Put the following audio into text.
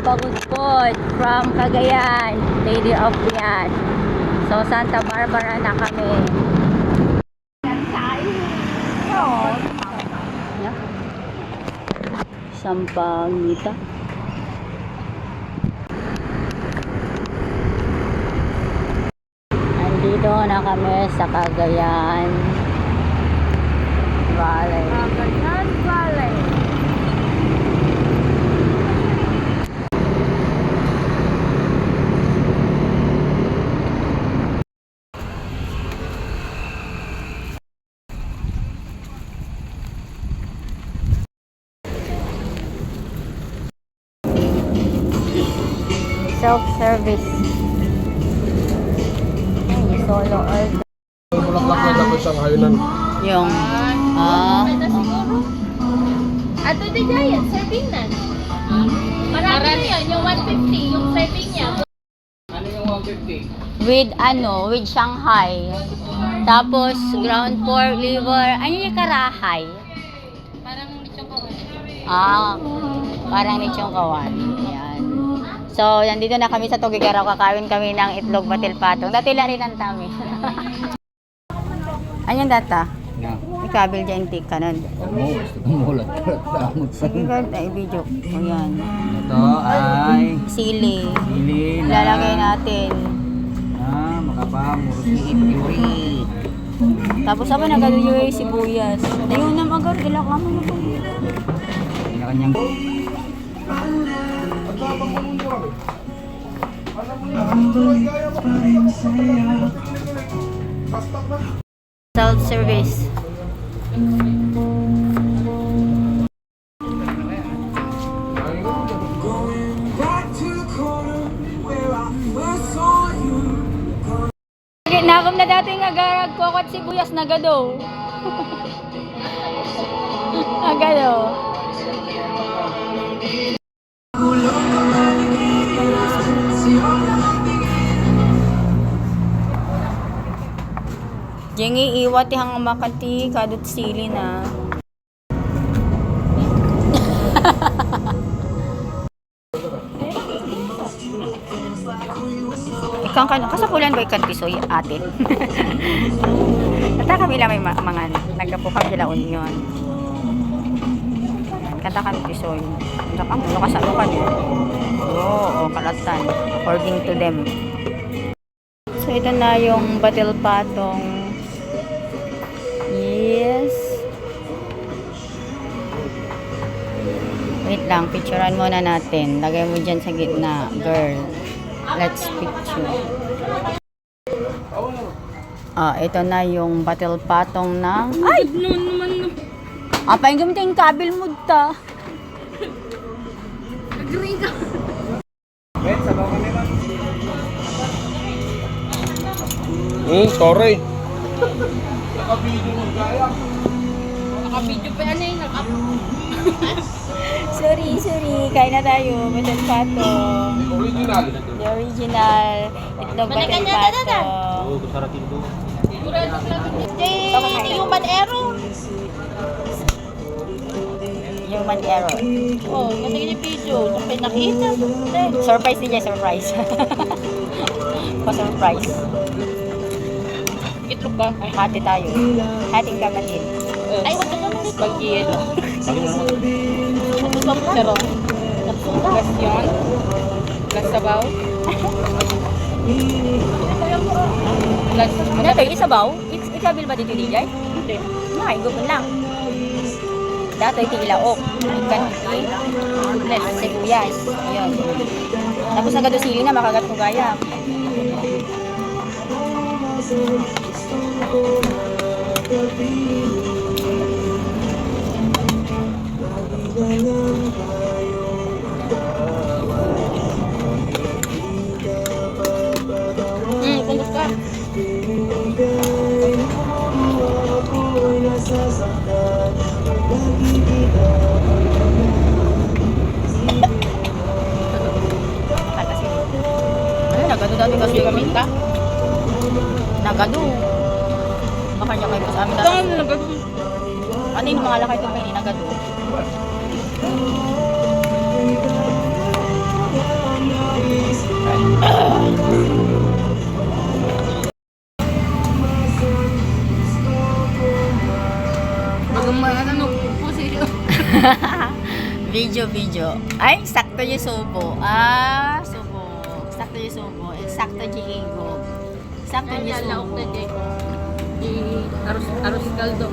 Pagudpod from Cagayan, Lady of Piat. So, Santa Barbara na kami. Sampangita. Andito na kami sa Cagayan Valley. Cagayan Valley. Self-service. Ay, solo order. Bulaklak na dapat siyang hayunan. Yung, Ato di Giant, serving na. Marami na yun, yung 150, yung serving niya. Ano yung 150? with Shanghai. Tapos, ground pork, liver, ano yung karahay? Parang lechong kawan. Parang nichong kawan. Yan. So, nandito na kami sa Tugigaraw. Kakawin kami ng itlog batil patong. Dati lang rin ang tami. Anyan data? Na. Ikabil dyan tik ka na. Ano? Gusto kong mulat ka. Sige ka, ay video. O yan. Ito ay Sili. sili na. Ilalagay natin. Makapamurus ni Ipuri. Tapos apa nagaluyo yung sibuyas. Ayun na agad. Ilang kamo na po. Kanya-kanyang. Self-service. Nakom na dati nga garag ko at sibuyas nagado. Agado. Jengi iwati hang makati kadut sili na. Ikang kasapulan ba ikan pisoy atin? Kata kami lang may mga nagkapukam sila union. Kata kami pisoy. Nakam ano kasalo ka niyo? Oo, kalatan according to them. So ito na yung batil patong. Yes. Wait lang, picturean muna natin. Lagay mo dyan sa gitna, girl. Let's picture. Ito na yung batil patong ng... Ay! No naman. Apa yung gamitin yung kabil mo ta? Agree ka. Ben, sabaw kami ba? Sorry. Naka-video mo gaya. Naka-video pa yan eh. Sorry. Kain na tayo. Batil patong. Original. The original itlog batil patong. Oo, kusaratin ko. Human error. Human error. Oh, natigil yung video. Saan nakita? Surprise niya, surprise. Pa-surprise. Itlog ba? Hati tayo. Hating kapatid. Ay, wag ka naman. Pag-yelo. Gusto mo pero gas yun. Gas sabaw. Gas. Ano tayo, isabaw? Ikabil ba dito, DJ? Hindi. Ay, gupon lang. Dato iti ilaok. Ikan iti. Let's sibuyas. Ayun. Tapos nagadusili na, makagat ko gaya. Kung ka. Ano, nagado dati kasi kami. Ka? Nagado. Baka niya kayo sa amin. Ito nga nagag... Ano yung mga lakay ito may nagado? ano, position. Video. Ay, sakto yung subo. Ah, subo. Sakto yung subo. Sakto yung igo. Sakto yung Kaya laok subo. na dyan. Arroz caldo.